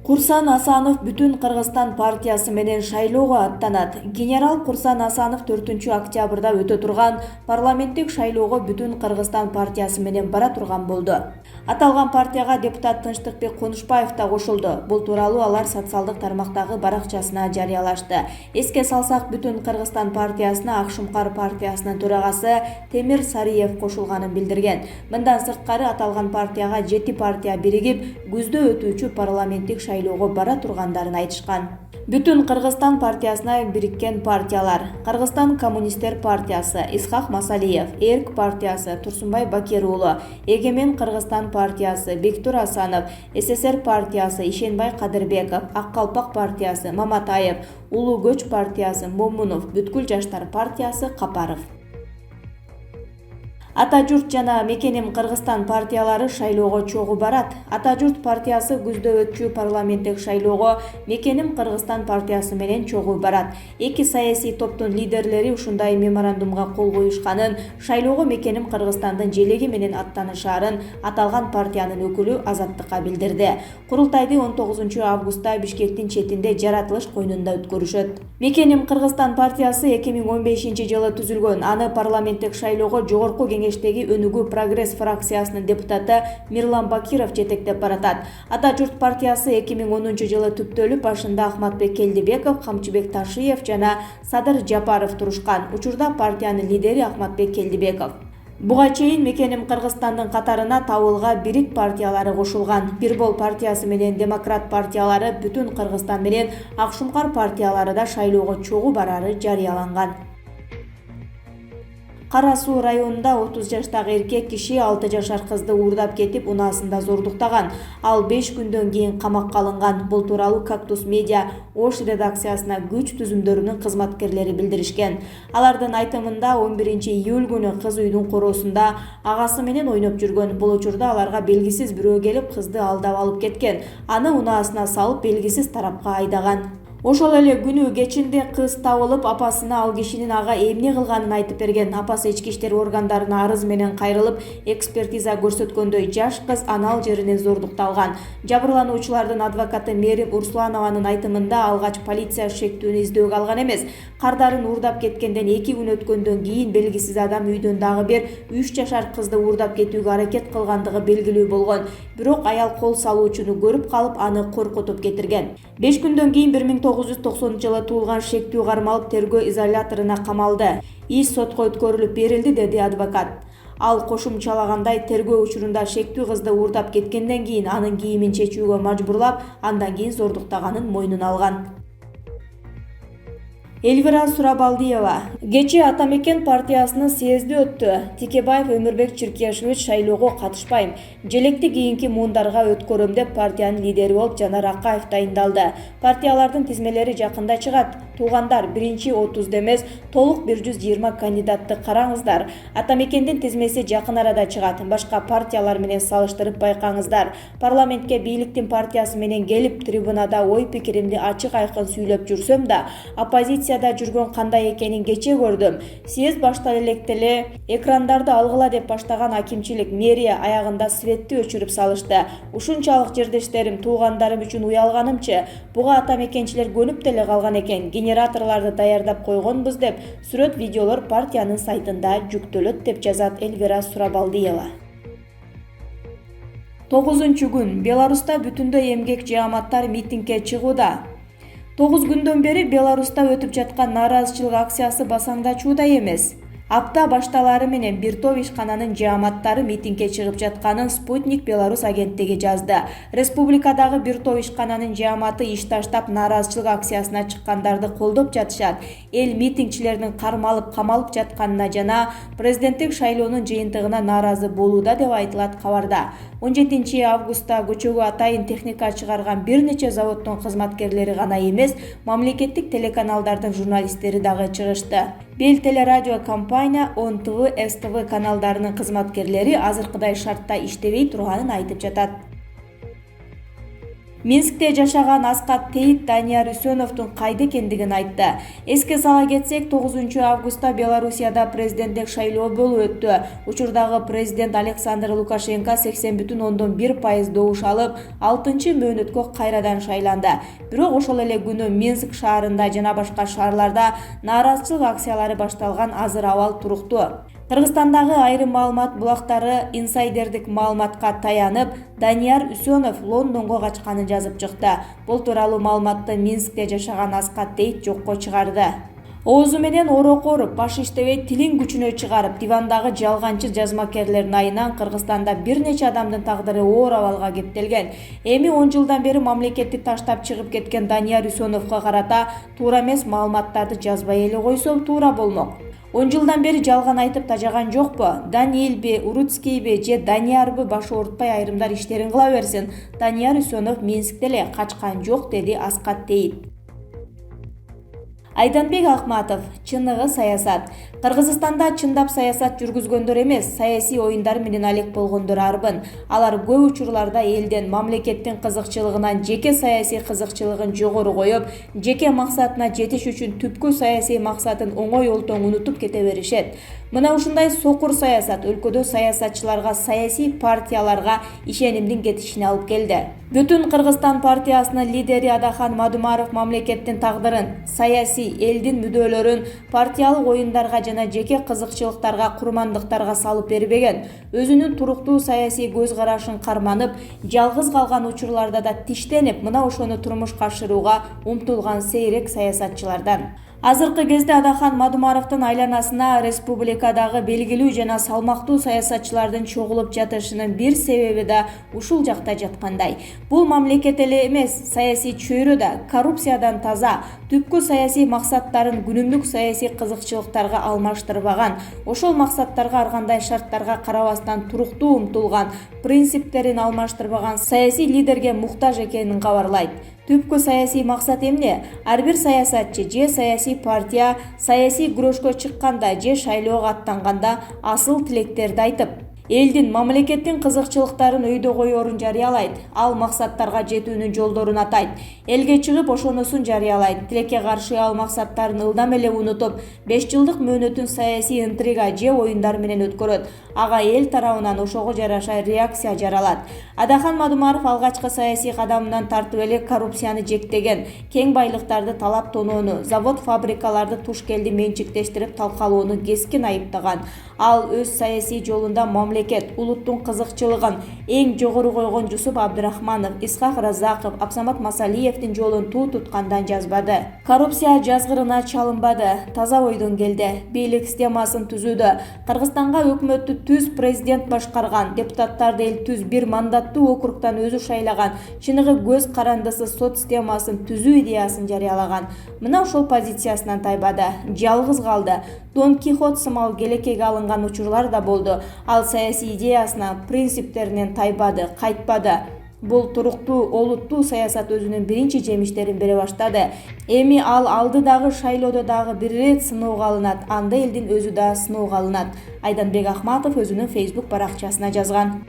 Курсан Асанов Бүтүн Кыргызстан партиясы менен шайлоого аттанат. Генерал Курсан Асанов 4-октябрда өтө турган парламенттик шайлоого Бүтүн Кыргызстан партиясы менен бара турган болду. Аталган партияга депутат Тынчтыкбек Конушбаев да кошулду. Бул тууралуу алар социалдык тармактагы баракчасына жарыялашты. Эске салсак, Бүтүн Кыргызстан партиясына Акшумкар партиясынын төрагасы Темир Сариев кошулганын билдирген. Мындан сырткары аталган партияга 7 партия биригип, күздө өтүүчү парламенттик шайлоого бара тургандарын айтышкан. Бүтүн Кыргызстан партиясына бириккен партиялар: Кыргызстан коммунисттер партиясы, Исхак Масалиев, Эрк партиясы, Турсунбай Бакир уулу, Эгемен Кыргызстан партиясы, Бектур Асанов, СССР партиясы, Ишенбай Кадырбеков, Ак Калпак партиясы, Маматаев, Улуу Көч партиясы, Момунов, Бүткүл жаштар партиясы, Капаров. Ата журт жана Мекеним Кыргызстан партиялары шайлоого чогуу барат. Ата журт партиясы күздө өтчү парламенттик шайлоого Мекеним Кыргызстан партиясы менен чогуу барат. Эки саясий топтун лидерлери ушундай меморандумга кол коюшканын, шайлоого Мекеним Кыргызстандын желеги менен аттанышаарын аталган партиянын өкүлү Азаттыкка билдирди. Курултайды 19 августта Бишкектин четинде жаратылыш койнунда өткөрүшөт. Мекеним Кыргызстан партиясы 2015-жылы түзүлгөн. Аны парламенттик шайлоого жогорку кеңештеги Өнүгүү Прогресс фракциясынын депутаты Мирлан Бакиров жетектеп баратат. Ата журт партиясы 2010-жылы түптөлүп, башында Ахматбек Келдибеков, Камчыбек Ташиев жана Садыр Жапаров турушкан. Учурда партиянын лидери Ахматбек Келдибеков. Буга чейин Мекеним Кыргызстандын катарына Табылга Бирик партиялары кошулган. Бирбол партиясы менен Демократ партиялары, Бүтүн Кыргызстан менен Акшумкар партиялары да шайлоого чогуу барары жарыяланган. Кара Суу районунда 30 жаштагы эркек киши 6 жашар кызды уурдап кетип, унаасында зордуктаган. Ал 5 күндөн кийин камакка алынган. Бул тууралуу Кактус Медиа Ош редакциясына күч түзүмдөрүнүн кызматкерлери билдиришкен. Алардын айтымында 11-июль күнү кыз үйдүн короосунда агасы менен ойноп жүргөн. Бул учурда аларга белгисиз бирөө келип, кызды алдап алып кеткен. Аны унаасына салып, белгисиз тарапка айдаган. Ошол эле күнү кечинде кыз табылып, апасына ал кишинин ага эмне кылганын айтып берген. Апасы ички иштер органдарына арыз менен кайрылып, экспертиза көрсөткөндөй, жаш кыз анал жеринен зордукталган. Жабырлануучулардын адвокаты Мерим Урсланованын айтымында, алгач полиция шектүүнү издөөгө алган эмес. Кардарын уурдап кеткенден 2 күн өткөндөн кийин белгисиз адам үйдөн дагы бир 3 жашар кызды уурдап кетүүгө аракет кылгандыгы белгилүү болгон. Бирок аял кол салуучуну көрүп калып, аны коркутуп кетирген. 5 күндөн кийин 1990-жылы туулган шектүү кармалып, тергөө изоляторуна камалды. Иш сотко өткөрүлүп берилди, деди адвокат. Ал кошумчалагандай, тергөө учурунда шектүү кызды уурдап кеткенден кийин анын кийимин чечүүгө мажбурлап, андан кийин зордуктаганын мойнуна алган. Эльвира Сурабалдиева. Кечээ Ата Мекен партиясынын съезди өттү. Текебаев Өмүрбек Чиркешевич шайлоого катышпайм, желекти кийинки муундарга өткөрөм деп партиянын лидери болуп Жанар Акаев дайындалды. Партиялардын тизмелери жакында чыгат. Туугандар, 1-30 эмес, толук 120 кандидатты караңыздар. Ата Мекендин тизмеси жакын арада чыгат. Башка партиялар менен салыштырып байкаңыздар. Парламентке бийликтин партиясы менен келип, трибунада ой пикиримди ачык айкын сүйлөп жүрсөм да, оппозицияда жүргөн кандай экенин кечээ көрдүм. Съезд баштала электе экрандарды алгыла деп баштаган акимчилик, мэрия аягында светти өчүрүп салышты. Ушунчалык жердештерим, туугандарым үчүн уялганымчы, буга ата мекенчилер көнүп деле калган экен. Генераторларды даярдап койгонбуз деп сүрөт видеолор партиянын сайтында жүктөлөт, деп жазат Эльвира Сурабалдиева. 9-күн Беларуста бүтүндөй эмгек жааматтар митингге чыгууда. 9 күндөн бери Беларуста өтүп жаткан нааразычылык акциясы басаңдачууда эмес. Апта башталары менен бир топ ишкананын жааматтары митингге чыгып жатканын Спутник Беларусь агенттиги жазды. Республикадагы бир топ ишкананын жааматы иш таштап, нааразычылык акциясына чыккандарды колдоп жатышат. Эл митингчилердин кармалып, камалып жатканына жана президенттик шайлоонун жыйынтыгына нааразы болууда, деп айтылат кабарда. 17 августта көчөгө атайын техника чыгарган бир нече заводдун кызматкерлери гана эмес, мамлекеттик телеканалдардын журналисттери дагы чыгышты. Бел телерадио компания, ОНТВ, СТВ каналдарынын кызматкерлери азыркыдай шартта иштебей турганын айтып жатат. Минскте жашаган Аскат Тейит Данияр Үсеновдун кайда экендигин айтты. Эске сала кетсек, 9 августта Белоруссияда президенттик шайлоо болуп өттү. Учурдагы президент Александр Лукашенко 80,1% добуш алып, 6-мөөнөткө кайрадан шайланды. Бирок ошол эле күнү Минск шаарында жана башка шаарларда нааразычылык акциялары башталган. Азыр абал туруктуу. Кыргызстандагы айрым маалымат булактары инсайдердик маалыматка таянып, Данияр Үсенов Лондонго качканын жазып чыкты. Бул тууралуу маалыматты Минскте жашаган Аскат Тейит жокко чыгарды. Оозу менен орокор, баш иштебей тилин күчүнө чыгарып, дивандагы жалганчы жазмакерлердин айынан Кыргызстанда бир нече адамдын тагдыры оор абалга кептелген. Эми 10 жылдан бери мамлекетти таштап чыгып кеткен Данияр Үсеновго карата туура эмес маалыматтарды жазбай эле койсо туура болмок. 10 жылдан бери жалган айтып тажаган жокпу? Даниэлби, Уруцкийби же Даниярбы башы оорутпай айрымдар иштерин кыла берсин. Данияр Үсенов Минскте эле качкан жок, деди Аскат Тейит. Айданбек Ахматов, чыныгы саясат. Кыргызстанда чындап саясат жүргүзгөндөр эмес, саясий оюндар менен алек болгондор арбын. Алар көп учурларда элден, мамлекеттин кызыкчылыгынан жеке саясий кызыкчылыгын жогору коюп, жеке максатына жетиш үчүн түпкү саясий максатын оңой олтоң унутуп кете беришет. Мына ушундай сокур саясат өлкөдө саясатчыларга, саясий партияларга ишенимдин кетишине алып келди. Бүтүн Кыргызстан партиясынын лидери Адахан Мадумаров мамлекеттин тагдырын, саясий элдин мүдөлөрүн партиялык оюндарга жана жеке кызыкчылыктарга, курмандыктарга салып бербеген. Өзүнүн туруктуу саясий көз карашын карманып, жалгыз калган учурларда да тиштенип, мына ошону турмушка ашырууга умтулган сейрек саясатчылардан. Азыркы кезде Адахан Мадумаровдун айланасына республикадагы белгилүү жана салмактуу саясатчылардын чогулуп жатышынын бир себеби да ушул жакта жаткандай. Бул мамлекет эле эмес, саясий чөйрө да коррупциядан таза, түпкү саясий максаттарын күнүмдүк саясий кызыкчылыктарга алмаштырбаган, ошол максаттарга ар кандай шарттарга карабастан туруктуу умтулган, принциптерин алмаштырбаган саясий лидерге муктаж экенин кабарлайт. Түпкү саясий максат эмне? Ар бир саясатчы же саясий партия саясий күрөшкө чыкканда же шайлоого аттанганда асыл тилектерди айтып, элдин, мамлекеттин кызыкчылыктарын өйдө коерун жарыялайт. Ал максаттарга жетүүнүн жолдорун атайт. Элге чыгып ошонусун жарыялайт. Тилекке каршы ал максаттарын ылдам эле унутуп, 5 жылдык мөөнөтүн саясий интрига же оюндар менен өткөрөт. Ага эл тарабынан ошого жараша реакция жаралат. Адахан Мадумаров алгачкы саясий кадамынан тартып эле коррупцияны жектеген, кең байлыктарды талап тоноону, завод-фабрикаларды туш келди менчиктештирип талкалоону кескин айыптаган. Ал өз саясий жолунда мамлекет, улуттун кызыкчылыгын эң жогору койгон Жусуп Абдрахманов, Исхак Разаков, Абсамат Масалиевдин жолун туу туткандан жазбады. Коррупция жазгырына чалынбады, таза ойдон келди. Бийлик системасын түзүүдө Кыргызстанга өкмөттү түз президент башкарган, депутаттарды эл түз бир мандаттуу округтан өзү шайлаган, чыныгы көз карандысы сот системасын түзүү идеясын жарыялаган. Мына ошол позициясынан тайбады, жалгыз калды. Дон Кихот сымал келекеге алынган учурлар да болду. Ал саясий идеясына, принциптеринен тайбады, кайтпады. Бул туруктуу, олуттуу саясат өзүнүн биринчи жемиштерин бере баштады. Эми ал алдыдагы шайлоодо дагы бир ирет сыноого алынат, анда элдин өзү да сыноого алынат. Айданбек Ахматов өзүнүн Facebook баракчасына жазган.